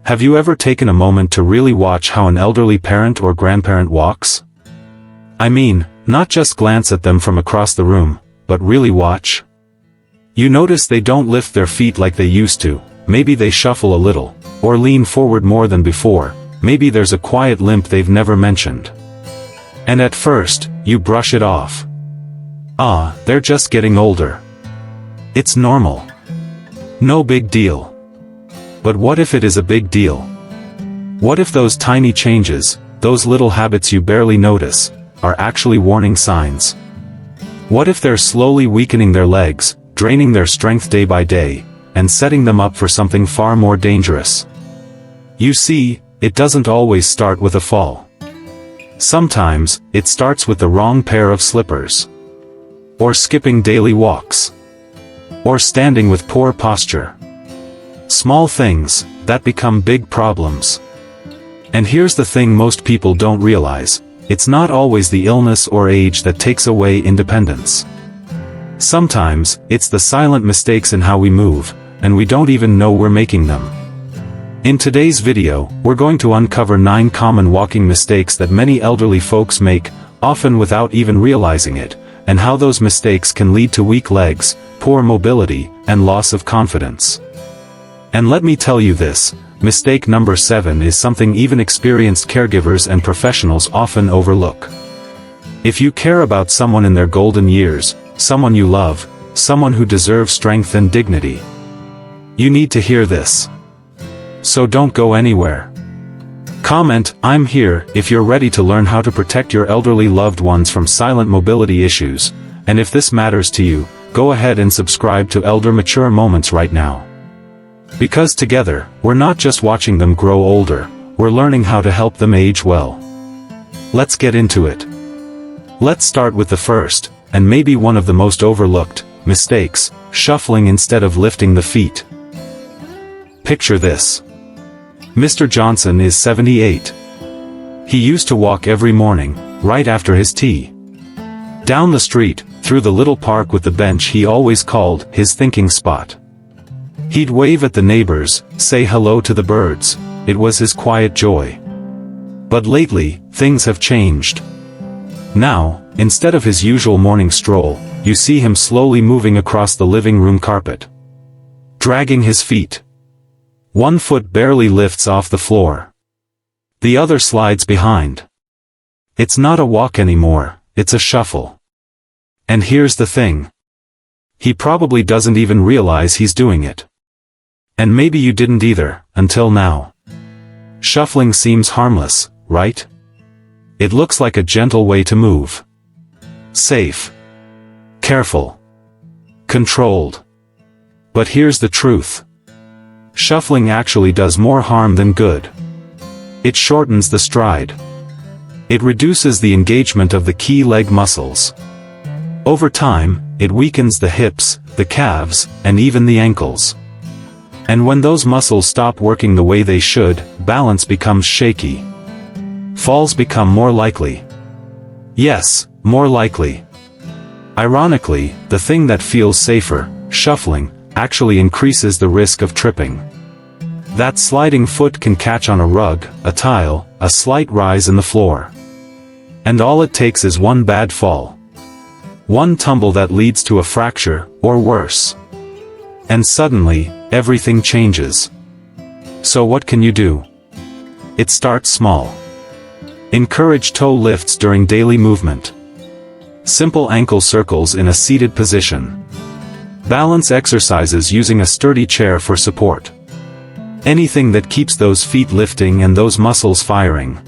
Have you ever taken a moment to really watch how an elderly parent or grandparent walks? I mean, not just glance at them from across the room, but really watch. You notice they don't lift their feet like they used to, maybe they shuffle a little, or lean forward more than before, maybe there's a quiet limp they've never mentioned. And at first, you brush it off. Ah, they're just getting older. It's normal. No big deal. But what if it is a big deal? What if those tiny changes, those little habits you barely notice, are actually warning signs? What if they're slowly weakening their legs, draining their strength day by day, and setting them up for something far more dangerous? You see, it doesn't always start with a fall. Sometimes, it starts with the wrong pair of slippers. Or skipping daily walks. Or standing with poor posture. Small things, that become big problems. And here's the thing most people don't realize, it's not always the illness or age that takes away independence. Sometimes, it's the silent mistakes in how we move, and we don't even know we're making them. In today's video, we're going to uncover 9 common walking mistakes that many elderly folks make, often without even realizing it, and how those mistakes can lead to weak legs, poor mobility, and loss of confidence. And let me tell you this, mistake number 7 is something even experienced caregivers and professionals often overlook. If you care about someone in their golden years, someone you love, someone who deserves strength and dignity, you need to hear this. So don't go anywhere. Comment, "I'm here," if you're ready to learn how to protect your elderly loved ones from silent mobility issues, and if this matters to you, go ahead and subscribe to Elder Mature Moments right now. Because together, we're not just watching them grow older, we're learning how to help them age well. Let's get into it. Let's start with the first, and maybe one of the most overlooked, mistakes, shuffling instead of lifting the feet. Picture this. Mr. Johnson is 78. He used to walk every morning, right after his tea. Down the street, through the little park with the bench he always called his thinking spot. He'd wave at the neighbors, say hello to the birds, it was his quiet joy. But lately, things have changed. Now, instead of his usual morning stroll, you see him slowly moving across the living room carpet. Dragging his feet. One foot barely lifts off the floor. The other slides behind. It's not a walk anymore, it's a shuffle. And here's the thing. He probably doesn't even realize he's doing it. And maybe you didn't either, until now. Shuffling seems harmless, right? It looks like a gentle way to move. Safe. Careful. Controlled. But here's the truth. Shuffling actually does more harm than good. It shortens the stride. It reduces the engagement of the key leg muscles. Over time, it weakens the hips, the calves, and even the ankles. And when those muscles stop working the way they should, balance becomes shaky. Falls become more likely. Yes, more likely. Ironically, the thing that feels safer, shuffling, actually increases the risk of tripping. That sliding foot can catch on a rug, a tile, a slight rise in the floor. And all it takes is one bad fall. One tumble that leads to a fracture, or worse. And suddenly, everything changes. So what can you do? It starts small. Encourage toe lifts during daily movement. Simple ankle circles in a seated position. Balance exercises using a sturdy chair for support. Anything that keeps those feet lifting and those muscles firing.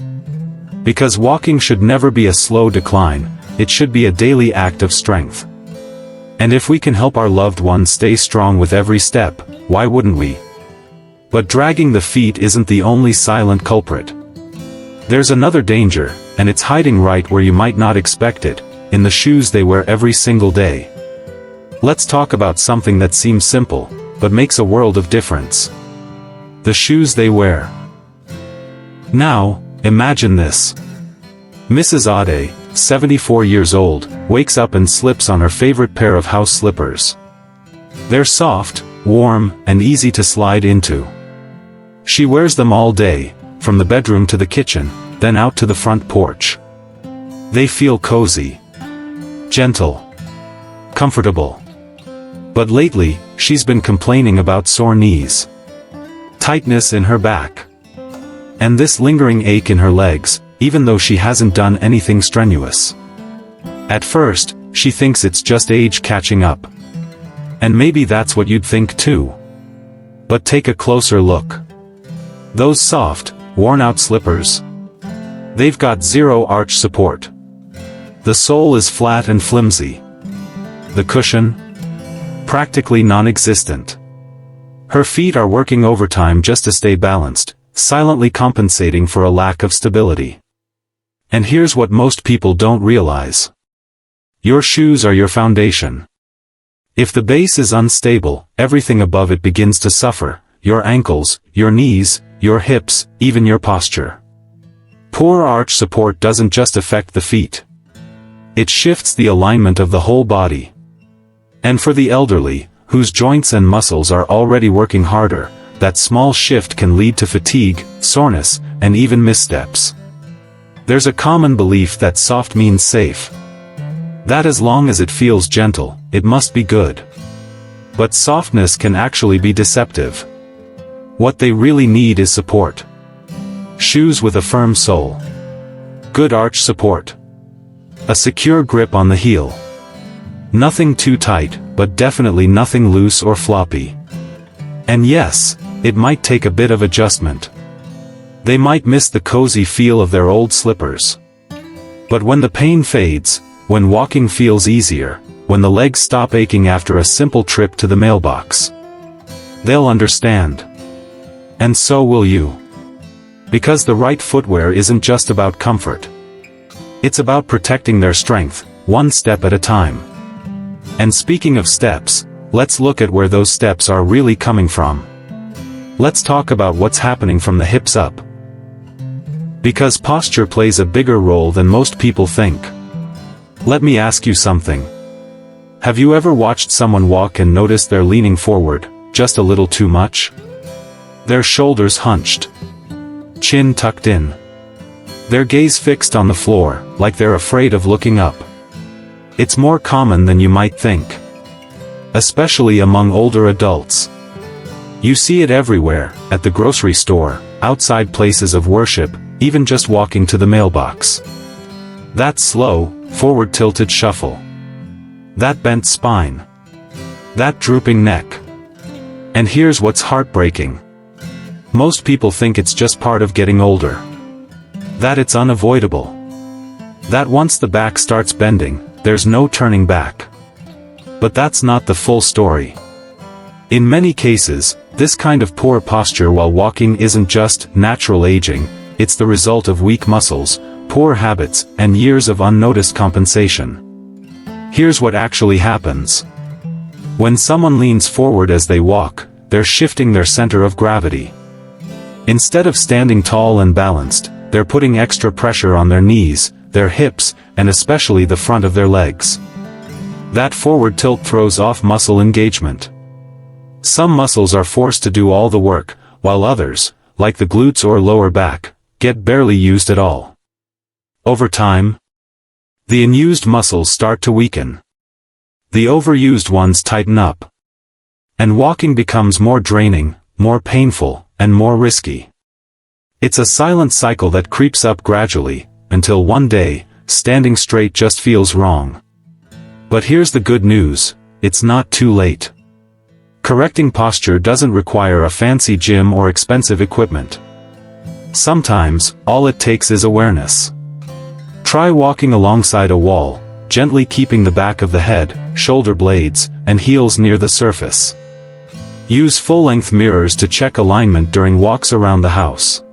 Because walking should never be a slow decline, it should be a daily act of strength. And if we can help our loved ones stay strong with every step, why wouldn't we? But dragging the feet isn't the only silent culprit. There's another danger, and it's hiding right where you might not expect it, in the shoes they wear every single day. Let's talk about something that seems simple, but makes a world of difference. The shoes they wear. Now, imagine this. Mrs. Ade, 74 years old, wakes up and slips on her favorite pair of house slippers. They're soft, warm, and easy to slide into. She wears them all day, from the bedroom to the kitchen, then out to the front porch. They feel cozy, gentle, comfortable. But lately, she's been complaining about sore knees, tightness in her back, and this lingering ache in her legs, even though she hasn't done anything strenuous. At first, she thinks it's just age catching up. And maybe that's what you'd think too. But take a closer look. Those soft, worn-out slippers. They've got zero arch support. The sole is flat and flimsy. The cushion? Practically non-existent. Her feet are working overtime just to stay balanced, silently compensating for a lack of stability. And here's what most people don't realize. Your shoes are your foundation. If the base is unstable, everything above it begins to suffer: your ankles, your knees, your hips, even your posture. Poor arch support doesn't just affect the feet. It shifts the alignment of the whole body. And for the elderly, whose joints and muscles are already working harder, that small shift can lead to fatigue, soreness, and even missteps. There's a common belief that soft means safe. That as long as it feels gentle, it must be good. But softness can actually be deceptive. What they really need is support. Shoes with a firm sole. Good arch support. A secure grip on the heel. Nothing too tight, but definitely nothing loose or floppy. And yes, it might take a bit of adjustment. They might miss the cozy feel of their old slippers. But when the pain fades, when walking feels easier, when the legs stop aching after a simple trip to the mailbox, they'll understand. And so will you. Because the right footwear isn't just about comfort. It's about protecting their strength, one step at a time. And speaking of steps, let's look at where those steps are really coming from. Let's talk about what's happening from the hips up. Because posture plays a bigger role than most people think. Let me ask you something. Have you ever watched someone walk and noticed they're leaning forward, just a little too much? Their shoulders hunched. Chin tucked in. Their gaze fixed on the floor, like they're afraid of looking up. It's more common than you might think. Especially among older adults. You see it everywhere, at the grocery store, outside places of worship, even just walking to the mailbox. That slow, forward-tilted shuffle. That bent spine. That drooping neck. And here's what's heartbreaking. Most people think it's just part of getting older. That it's unavoidable. That once the back starts bending, there's no turning back. But that's not the full story. In many cases, this kind of poor posture while walking isn't just natural aging, it's the result of weak muscles, poor habits, and years of unnoticed compensation. Here's what actually happens. When someone leans forward as they walk, they're shifting their center of gravity. Instead of standing tall and balanced, they're putting extra pressure on their knees, their hips, and especially the front of their legs. That forward tilt throws off muscle engagement. Some muscles are forced to do all the work, while others, like the glutes or lower back, get barely used at all. Over time, the unused muscles start to weaken. The overused ones tighten up. And walking becomes more draining, more painful, and more risky. It's a silent cycle that creeps up gradually, until one day, standing straight just feels wrong. But here's the good news, it's not too late. Correcting posture doesn't require a fancy gym or expensive equipment. Sometimes, all it takes is awareness. Try walking alongside a wall, gently keeping the back of the head, shoulder blades, and heels near the surface. Use full-length mirrors to check alignment during walks around the house.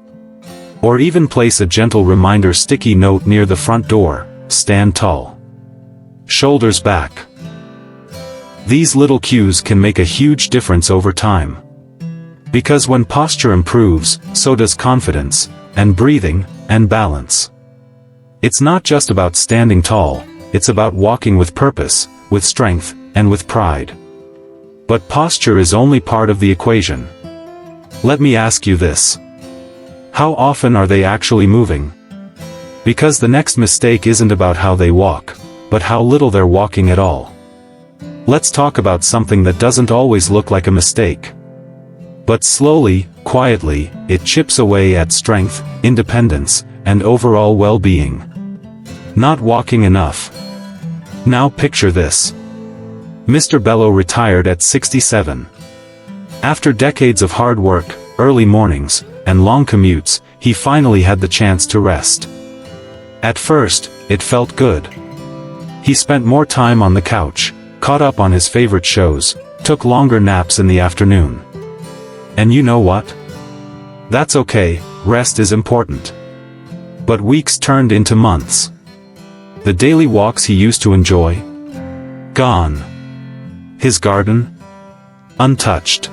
Or even place a gentle reminder sticky note near the front door: stand tall. Shoulders back. These little cues can make a huge difference over time. Because when posture improves, so does confidence, and breathing, and balance. It's not just about standing tall, it's about walking with purpose, with strength, and with pride. But posture is only part of the equation. Let me ask you this. How often are they actually moving? Because the next mistake isn't about how they walk, but how little they're walking at all. Let's talk about something that doesn't always look like a mistake. But slowly, quietly, it chips away at strength, independence, and overall well-being. Not walking enough. Now picture this. Mr. Bello retired at 67. After decades of hard work, early mornings, and long commutes, he finally had the chance to rest. At first, it felt good. He spent more time on the couch, caught up on his favorite shows, took longer naps in the afternoon. And you know what? That's okay, rest is important. But weeks turned into months. The daily walks he used to enjoy? Gone. His garden? Untouched.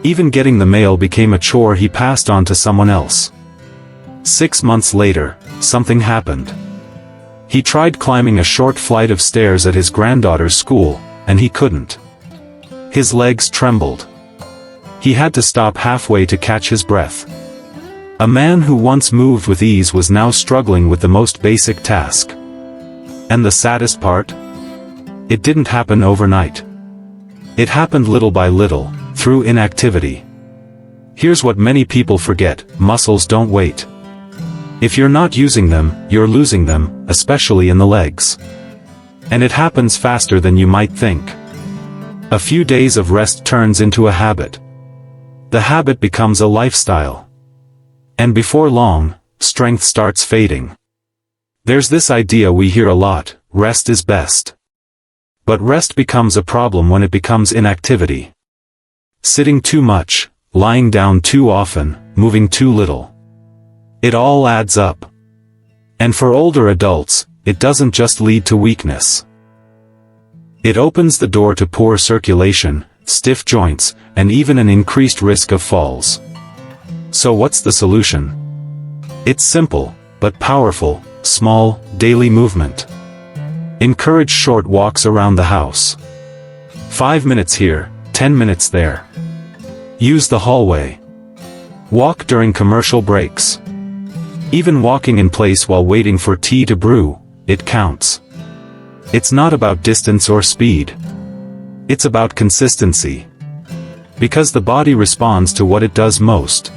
Even getting the mail became a chore he passed on to someone else. 6 months later, something happened. He tried climbing a short flight of stairs at his granddaughter's school, and he couldn't. His legs trembled. He had to stop halfway to catch his breath. A man who once moved with ease was now struggling with the most basic task. And the saddest part? It didn't happen overnight. It happened little by little, through inactivity. Here's what many people forget: muscles don't wait. If you're not using them, you're losing them, especially in the legs. And it happens faster than you might think. A few days of rest turns into a habit. The habit becomes a lifestyle. And before long, strength starts fading. There's this idea we hear a lot: rest is best. But rest becomes a problem when it becomes inactivity. Sitting too much, lying down too often, moving too little. It all adds up. And for older adults, it doesn't just lead to weakness. It opens the door to poor circulation, stiff joints, and even an increased risk of falls. So what's the solution? It's simple, but powerful: small, daily movement. Encourage short walks around the house. 5 minutes here, 10 minutes there. Use the hallway. Walk during commercial breaks. Even walking in place while waiting for tea to brew, it counts. It's not about distance or speed. It's about consistency. Because the body responds to what it does most.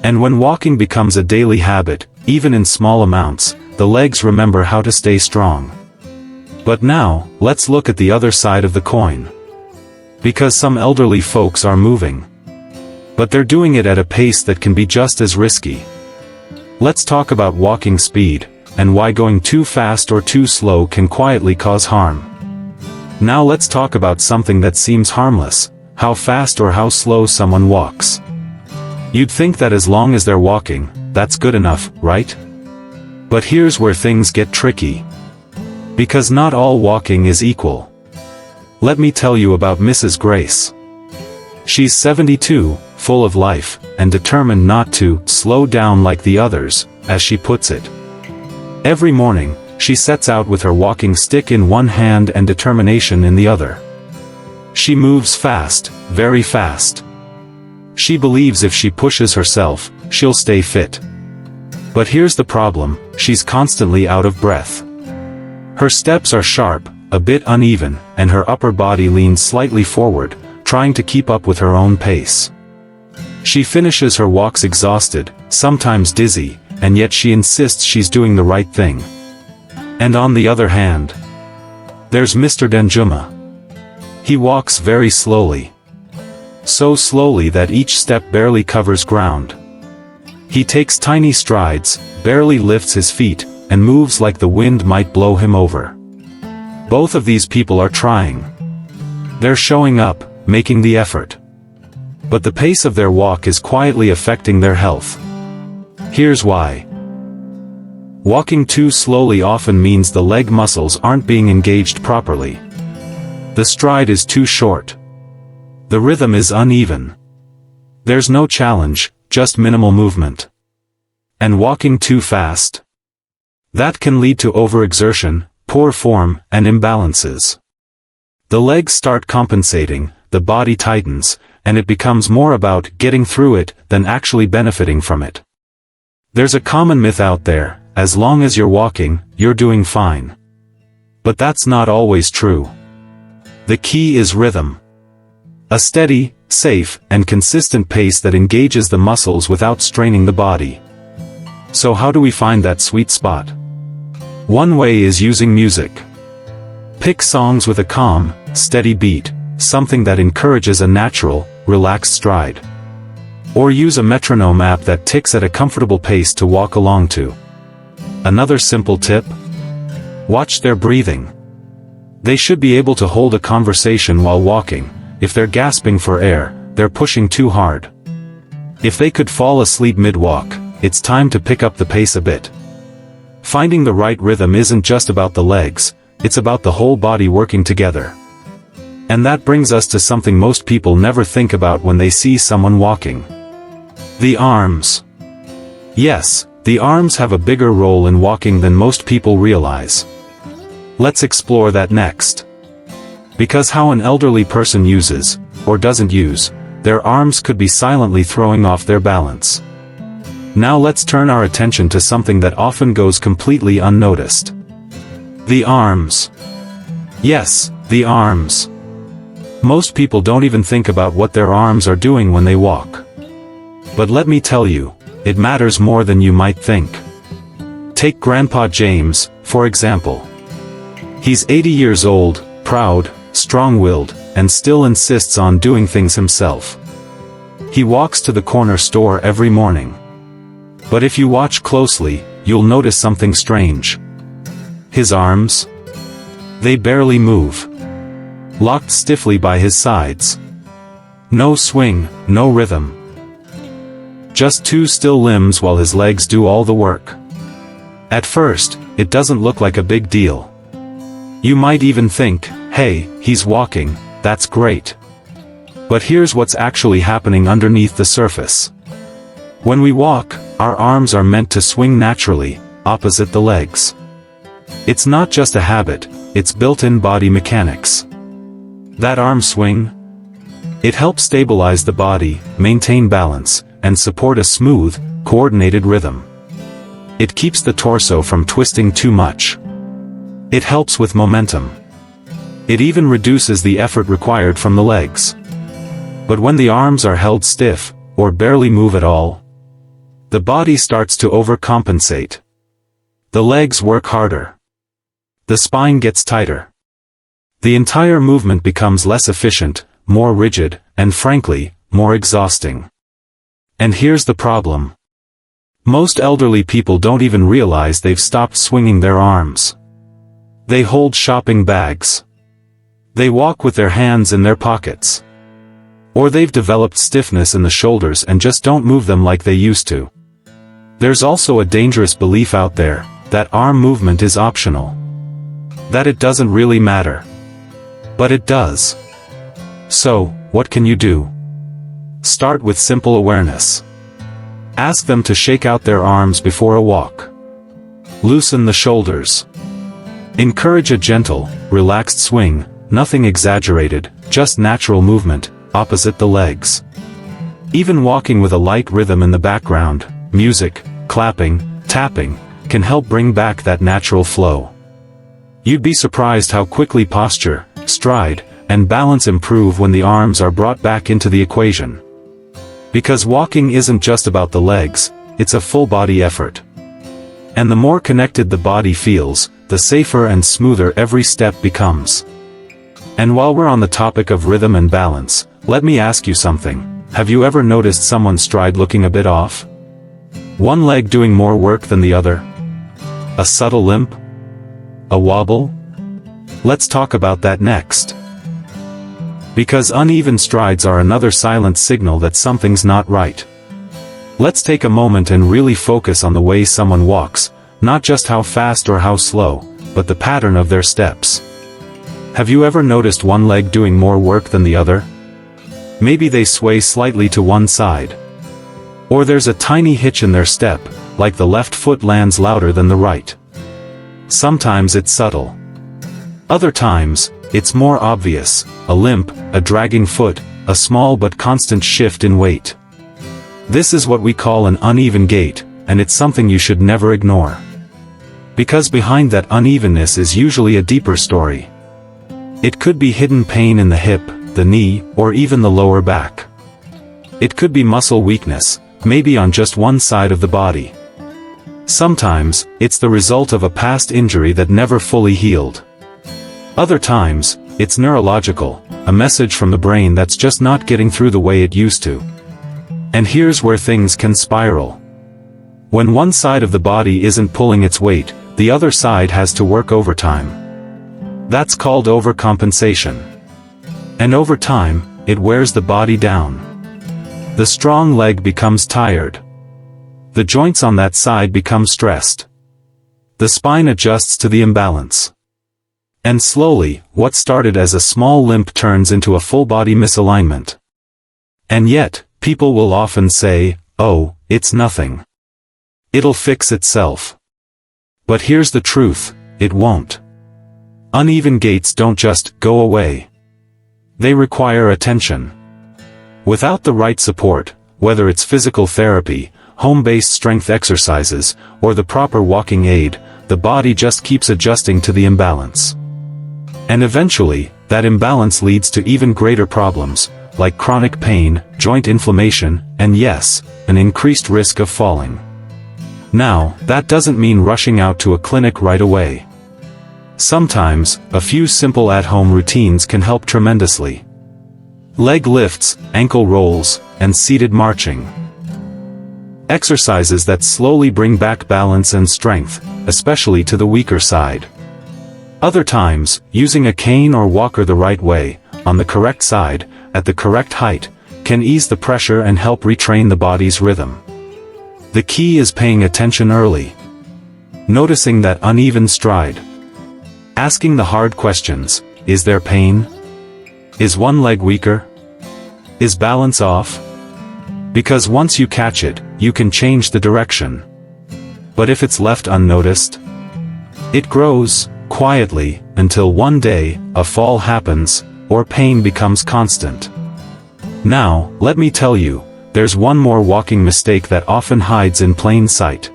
And when walking becomes a daily habit, even in small amounts, the legs remember how to stay strong. But now, let's look at the other side of the coin. Because some elderly folks are moving. But they're doing it at a pace that can be just as risky. Let's talk about walking speed, and why going too fast or too slow can quietly cause harm. Now let's talk about something that seems harmless: how fast or how slow someone walks. You'd think that as long as they're walking, that's good enough, right? But here's where things get tricky. Because not all walking is equal. Let me tell you about Mrs. Grace. She's 72, full of life, and determined not to slow down like the others, as she puts it. Every morning, she sets out with her walking stick in one hand and determination in the other. She moves fast, very fast. She believes if she pushes herself, she'll stay fit. But here's the problem: she's constantly out of breath. Her steps are sharp, a bit uneven, and her upper body leans slightly forward, trying to keep up with her own pace. She finishes her walks exhausted, sometimes dizzy, and yet she insists she's doing the right thing. And on the other hand, there's Mr. Danjuma. He walks very slowly. So slowly that each step barely covers ground. He takes tiny strides, barely lifts his feet, and moves like the wind might blow him over. Both of these people are trying. They're showing up, making the effort. But the pace of their walk is quietly affecting their health. Here's why. Walking too slowly often means the leg muscles aren't being engaged properly. The stride is too short. The rhythm is uneven. There's no challenge, just minimal movement. And walking too fast? That can lead to overexertion, poor form, and imbalances. The legs start compensating, the body tightens, and it becomes more about getting through it than actually benefiting from it. There's a common myth out there, as long as you're walking, you're doing fine. But that's not always true. The key is rhythm. A steady, safe, and consistent pace that engages the muscles without straining the body. So how do we find that sweet spot? One way is using music. Pick songs with a calm, steady beat, something that encourages a natural, relaxed stride. Or use a metronome app that ticks at a comfortable pace to walk along to. Another simple tip? Watch their breathing. They should be able to hold a conversation while walking. If they're gasping for air, they're pushing too hard. If they could fall asleep mid-walk, it's time to pick up the pace a bit. Finding the right rhythm isn't just about the legs, it's about the whole body working together. And that brings us to something most people never think about when they see someone walking. The arms. Yes, the arms have a bigger role in walking than most people realize. Let's explore that next. Because how an elderly person uses, or doesn't use, their arms could be silently throwing off their balance. Now let's turn our attention to something that often goes completely unnoticed. The arms. Yes, the arms. Most people don't even think about what their arms are doing when they walk. But let me tell you, it matters more than you might think. Take Grandpa James, for example. He's 80 years old, proud, strong-willed, and still insists on doing things himself. He walks to the corner store every morning. But if you watch closely, you'll notice something strange. His arms? They barely move. Locked stiffly by his sides. No swing, no rhythm. Just two still limbs while his legs do all the work. At first, it doesn't look like a big deal. You might even think, hey, he's walking, that's great. But here's what's actually happening underneath the surface. When we walk, our arms are meant to swing naturally, opposite the legs. It's not just a habit, it's built-in body mechanics. That arm swing? It helps stabilize the body, maintain balance, and support a smooth, coordinated rhythm. It keeps the torso from twisting too much. It helps with momentum. It even reduces the effort required from the legs. But when the arms are held stiff, or barely move at all, the body starts to overcompensate. The legs work harder. The spine gets tighter. The entire movement becomes less efficient, more rigid, and frankly, more exhausting. And here's the problem. Most elderly people don't even realize they've stopped swinging their arms. They hold shopping bags. They walk with their hands in their pockets. Or they've developed stiffness in the shoulders and just don't move them like they used to. There's also a dangerous belief out there, that arm movement is optional. That it doesn't really matter. But it does. So, what can you do? Start with simple awareness. Ask them to shake out their arms before a walk. Loosen the shoulders. Encourage a gentle, relaxed swing, nothing exaggerated, just natural movement, opposite the legs. Even walking with a light rhythm in the background, music, clapping, tapping, can help bring back that natural flow. You'd be surprised how quickly posture, stride, and balance improve when the arms are brought back into the equation. Because walking isn't just about the legs, it's a full-body effort. And the more connected the body feels, the safer and smoother every step becomes. And while we're on the topic of rhythm and balance, let me ask you something. Have you ever noticed someone's stride looking a bit off? One leg doing more work than the other? A subtle limp? A wobble? Let's talk about that next. Because uneven strides are another silent signal that something's not right. Let's take a moment and really focus on the way someone walks, not just how fast or how slow, but the pattern of their steps. Have you ever noticed one leg doing more work than the other? Maybe they sway slightly to one side. Or there's a tiny hitch in their step, like the left foot lands louder than the right. Sometimes it's subtle. Other times, it's more obvious, a limp, a dragging foot, a small but constant shift in weight. This is what we call an uneven gait, and it's something you should never ignore. Because behind that unevenness is usually a deeper story. It could be hidden pain in the hip, the knee, or even the lower back. It could be muscle weakness, maybe on just one side of the body. Sometimes, it's the result of a past injury that never fully healed. Other times, it's neurological, a message from the brain that's just not getting through the way it used to. And here's where things can spiral. When one side of the body isn't pulling its weight, the other side has to work overtime. That's called overcompensation. And over time, it wears the body down. The strong leg becomes tired. The joints on that side become stressed. The spine adjusts to the imbalance. And slowly, what started as a small limp turns into a full-body misalignment. And yet, people will often say, "Oh, it's nothing. It'll fix itself." But here's the truth, it won't. Uneven gaits don't just go away. They require attention. Without the right support, whether it's physical therapy, home-based strength exercises, or the proper walking aid, the body just keeps adjusting to the imbalance. And eventually, that imbalance leads to even greater problems, like chronic pain, joint inflammation, and yes, an increased risk of falling. Now, that doesn't mean rushing out to a clinic right away. Sometimes, a few simple at-home routines can help tremendously. Leg lifts, ankle rolls, and seated marching. Exercises that slowly bring back balance and strength, especially to the weaker side. Other times, using a cane or walker the right way, on the correct side, at the correct height, can ease the pressure and help retrain the body's rhythm. The key is paying attention early. Noticing that uneven stride. Asking the hard questions, is there pain? Is one leg weaker? Is balance off? Because once you catch it, you can change the direction. But if it's left unnoticed, it grows, quietly, until one day, a fall happens, or pain becomes constant. Now, let me tell you, there's one more walking mistake that often hides in plain sight.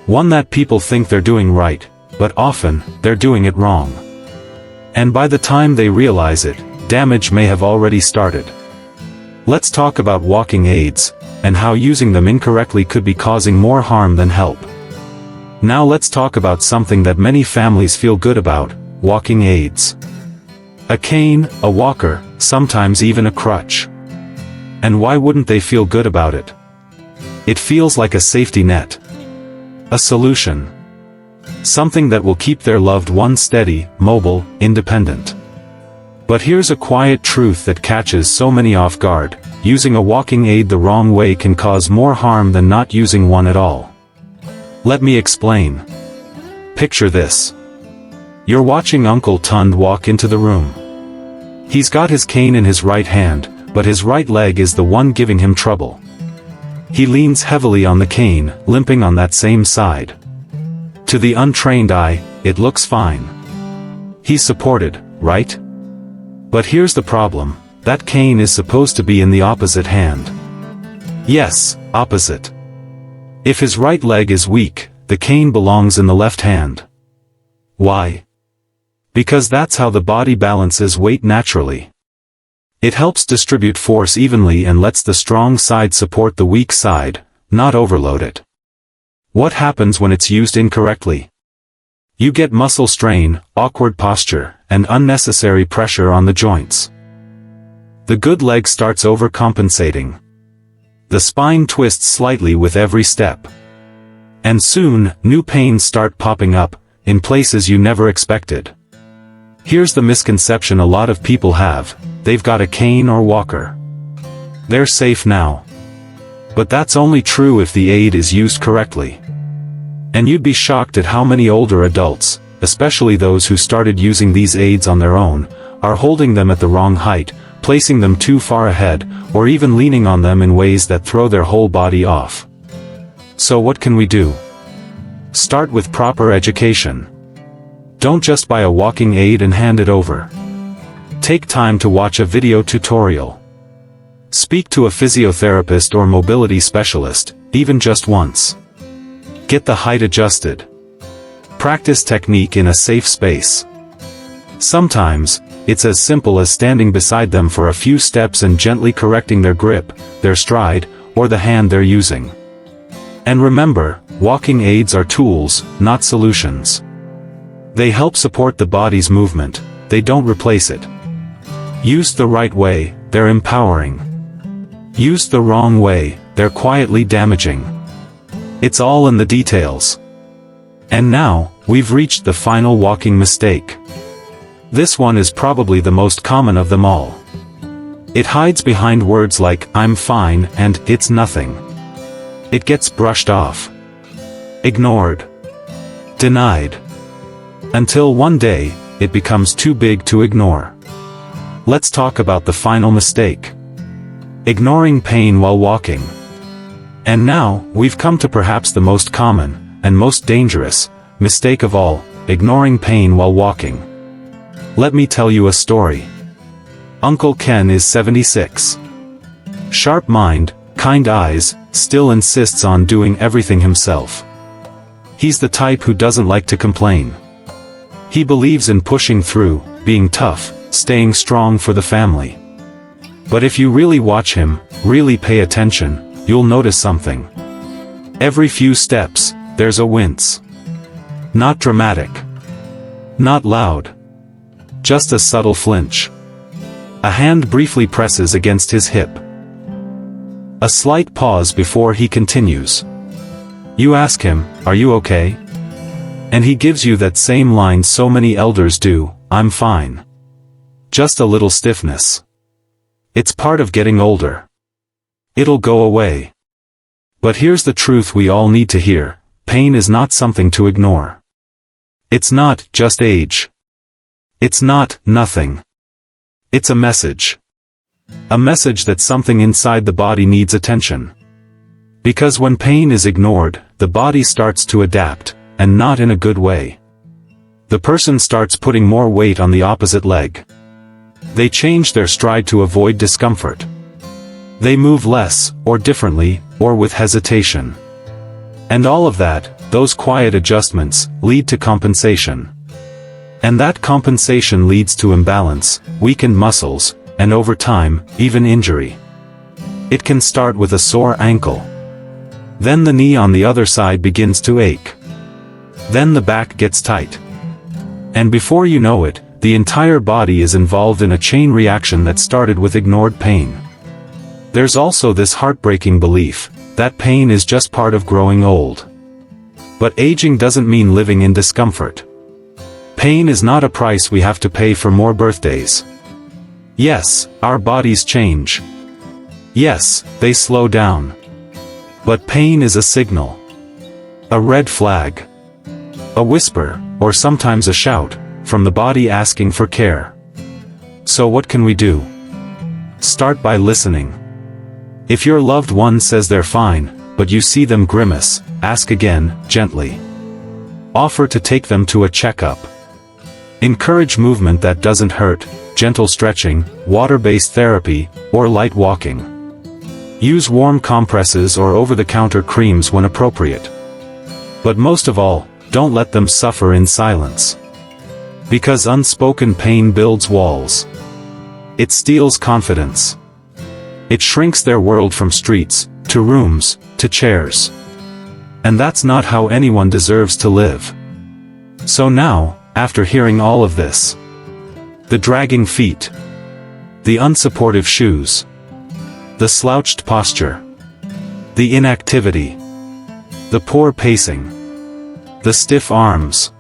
One that people think they're doing right, but often, they're doing it wrong. And by the time they realize it, damage may have already started. Let's talk about walking aids, and how using them incorrectly could be causing more harm than help. Now let's talk about something that many families feel good about, walking aids. A cane, a walker, sometimes even a crutch. And why wouldn't they feel good about it? It feels like a safety net. A solution. Something that will keep their loved one steady, mobile, independent. But here's a quiet truth that catches so many off guard: using a walking aid the wrong way can cause more harm than not using one at all. Let me explain. Picture this. You're watching Uncle Tund walk into the room. He's got his cane in his right hand, but his right leg is the one giving him trouble. He leans heavily on the cane, limping on that same side. To the untrained eye, it looks fine. He's supported, right? But here's the problem, that cane is supposed to be in the opposite hand. Yes, opposite. If his right leg is weak, the cane belongs in the left hand. Why? Because that's how the body balances weight naturally. It helps distribute force evenly and lets the strong side support the weak side, not overload it. What happens when it's used incorrectly? You get muscle strain, awkward posture, and unnecessary pressure on the joints. The good leg starts overcompensating. The spine twists slightly with every step. And soon, new pains start popping up, in places you never expected. Here's the misconception a lot of people have: they've got a cane or walker. They're safe now. But that's only true if the aid is used correctly. And you'd be shocked at how many older adults, especially those who started using these aids on their own, are holding them at the wrong height, placing them too far ahead, or even leaning on them in ways that throw their whole body off. So what can we do? Start with proper education. Don't just buy a walking aid and hand it over. Take time to watch a video tutorial. Speak to a physiotherapist or mobility specialist, even just once. Get the height adjusted. Practice technique in a safe space. Sometimes, it's as simple as standing beside them for a few steps and gently correcting their grip, their stride, or the hand they're using. And remember, walking aids are tools, not solutions. They help support the body's movement, they don't replace it. Used the right way, they're empowering. Used the wrong way, they're quietly damaging. It's all in the details. And now, we've reached the final walking mistake. This one is probably the most common of them all. It hides behind words like, "I'm fine," and "it's nothing." It gets brushed off. Ignored. Denied. Until one day, it becomes too big to ignore. Let's talk about the final mistake. Ignoring pain while walking. And now, we've come to perhaps the most common, and most dangerous, mistake of all, ignoring pain while walking. Let me tell you a story. Uncle Ken is 76. Sharp mind, kind eyes, still insists on doing everything himself. He's the type who doesn't like to complain. He believes in pushing through, being tough, staying strong for the family. But if you really watch him, really pay attention, you'll notice something. Every few steps, there's a wince. Not dramatic. Not loud. Just a subtle flinch. A hand briefly presses against his hip. A slight pause before he continues. You ask him, "Are you okay?" And he gives you that same line so many elders do, "I'm fine." Just a little stiffness. It's part of getting older. It'll go away. But here's the truth we all need to hear: pain is not something to ignore. It's not just age. It's not nothing. It's a message. A message that something inside the body needs attention. Because when pain is ignored, the body starts to adapt, and not in a good way. The person starts putting more weight on the opposite leg. They change their stride to avoid discomfort. They move less, or differently, or with hesitation. And all of that, those quiet adjustments, lead to compensation. And that compensation leads to imbalance, weakened muscles, and over time, even injury. It can start with a sore ankle. Then the knee on the other side begins to ache. Then the back gets tight. And before you know it, the entire body is involved in a chain reaction that started with ignored pain. There's also this heartbreaking belief that pain is just part of growing old. But aging doesn't mean living in discomfort. Pain is not a price we have to pay for more birthdays. Yes, our bodies change. Yes, they slow down. But pain is a signal. A red flag. A whisper, or sometimes a shout, from the body asking for care. So what can we do? Start by listening. If your loved one says they're fine, but you see them grimace, ask again, gently. Offer to take them to a checkup. Encourage movement that doesn't hurt, gentle stretching, water-based therapy, or light walking. Use warm compresses or over-the-counter creams when appropriate. But most of all, don't let them suffer in silence. Because unspoken pain builds walls. It steals confidence. It shrinks their world from streets, to rooms, to chairs. And that's not how anyone deserves to live. So now, after hearing all of this, the dragging feet, the unsupportive shoes, the slouched posture, the inactivity, the poor pacing, the stiff arms,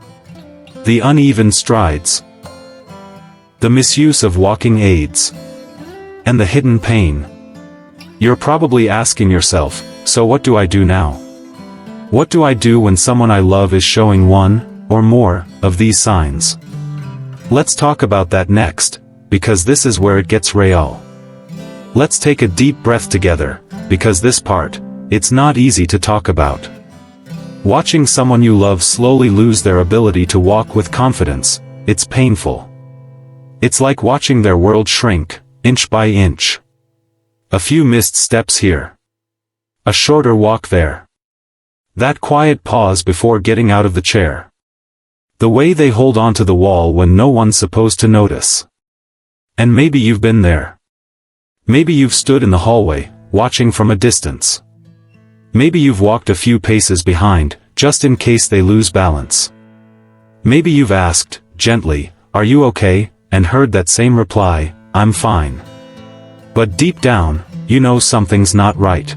the uneven strides, the misuse of walking aids, and the hidden pain. You're probably asking yourself, so what do I do now? What do I do when someone I love is showing one, or more, of these signs? Let's talk about that next, because this is where it gets real. Let's take a deep breath together, because this part, it's not easy to talk about. Watching someone you love slowly lose their ability to walk with confidence, it's painful. It's like watching their world shrink, inch by inch. A few missed steps here. A shorter walk there. That quiet pause before getting out of the chair. The way they hold onto the wall when no one's supposed to notice. And maybe you've been there. Maybe you've stood in the hallway, watching from a distance. Maybe you've walked a few paces behind, just in case they lose balance. Maybe you've asked, gently, "Are you okay?" and heard that same reply, "I'm fine." But deep down, you know something's not right.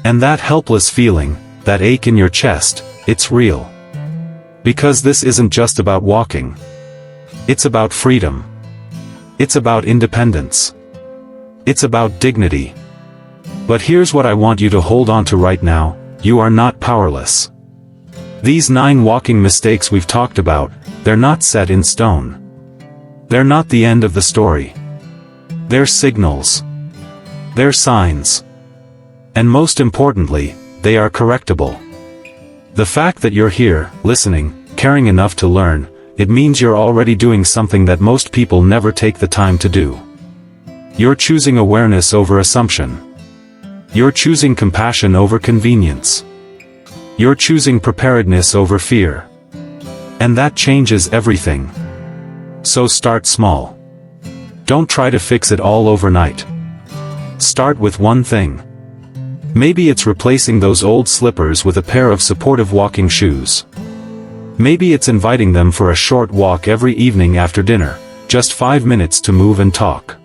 And that helpless feeling, that ache in your chest, it's real. Because this isn't just about walking. It's about freedom. It's about independence. It's about dignity. But here's what I want you to hold on to right now: you are not powerless. These 9 walking mistakes we've talked about, they're not set in stone. They're not the end of the story. They're signals. They're signs. And most importantly, they are correctable. The fact that you're here, listening, caring enough to learn, it means you're already doing something that most people never take the time to do. You're choosing awareness over assumption. You're choosing compassion over convenience. You're choosing preparedness over fear. And that changes everything. So start small. Don't try to fix it all overnight. Start with one thing. Maybe it's replacing those old slippers with a pair of supportive walking shoes. Maybe it's inviting them for a short walk every evening after dinner, just 5 minutes to move and talk.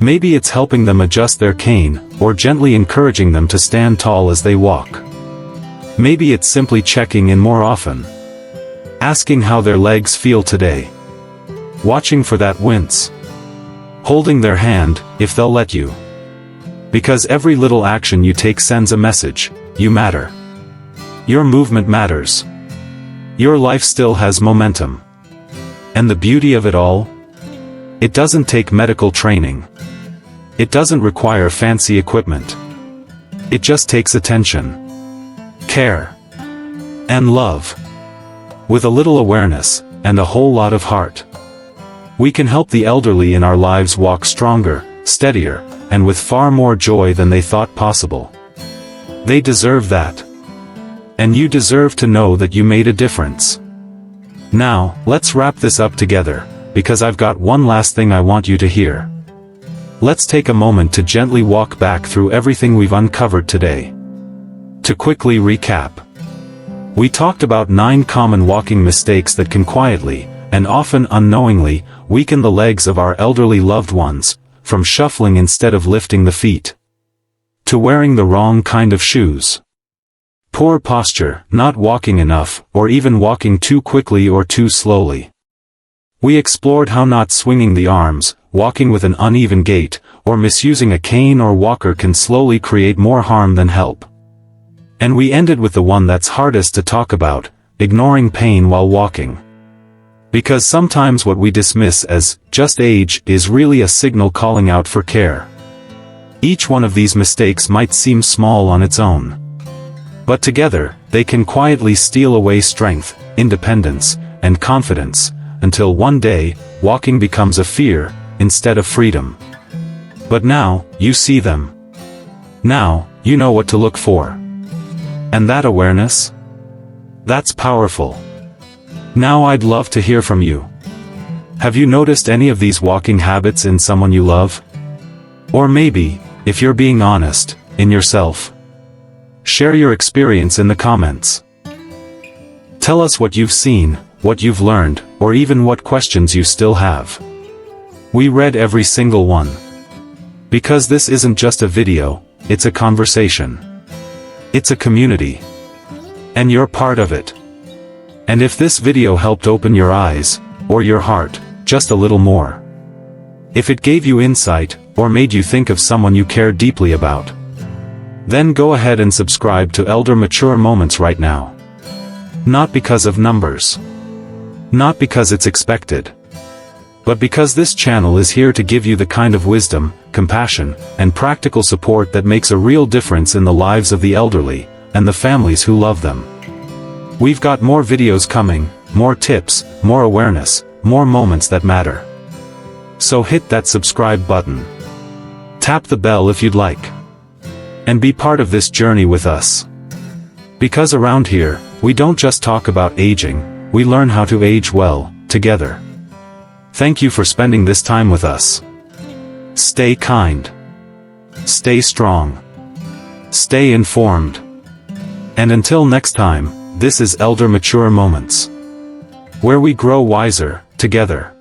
Maybe it's helping them adjust their cane, or gently encouraging them to stand tall as they walk. Maybe it's simply checking in more often. Asking how their legs feel today. Watching for that wince. Holding their hand, if they'll let you. Because every little action you take sends a message: you matter. Your movement matters. Your life still has momentum. And the beauty of it all? It doesn't take medical training. It doesn't require fancy equipment. It just takes attention, care, and love. With a little awareness, and a whole lot of heart. We can help the elderly in our lives walk stronger, steadier, and with far more joy than they thought possible. They deserve that. And you deserve to know that you made a difference. Now, let's wrap this up together, because I've got one last thing I want you to hear. Let's take a moment to gently walk back through everything we've uncovered today. To quickly recap. We talked about 9 common walking mistakes that can quietly, and often unknowingly, weaken the legs of our elderly loved ones, from shuffling instead of lifting the feet, to wearing the wrong kind of shoes, poor posture, not walking enough, or even walking too quickly or too slowly. We explored how not swinging the arms, walking with an uneven gait, or misusing a cane or walker can slowly create more harm than help. And we ended with the one that's hardest to talk about: ignoring pain while walking. Because sometimes what we dismiss as just age is really a signal calling out for care. Each one of these mistakes might seem small on its own. But together, they can quietly steal away strength, independence, and confidence, until one day, walking becomes a fear, instead of freedom. But now, you see them. Now, you know what to look for. And that awareness? That's powerful. Now I'd love to hear from you. Have you noticed any of these walking habits in someone you love? Or maybe, if you're being honest, in yourself. Share your experience in the comments. Tell us what you've seen, what you've learned, or even what questions you still have. We read every single one. Because this isn't just a video, it's a conversation. It's a community. And you're part of it. And if this video helped open your eyes, or your heart, just a little more. If it gave you insight, or made you think of someone you care deeply about, then go ahead and subscribe to Elder Mature Moments right now. Not because of numbers. Not because it's expected. But because this channel is here to give you the kind of wisdom, compassion, and practical support that makes a real difference in the lives of the elderly, and the families who love them. We've got more videos coming, more tips, more awareness, more moments that matter. So hit that subscribe button. Tap the bell if you'd like. And be part of this journey with us. Because around here, we don't just talk about aging, we learn how to age well, together. Thank you for spending this time with us. Stay kind. Stay strong. Stay informed. And until next time, this is Elder Mature Moments, where we grow wiser, together.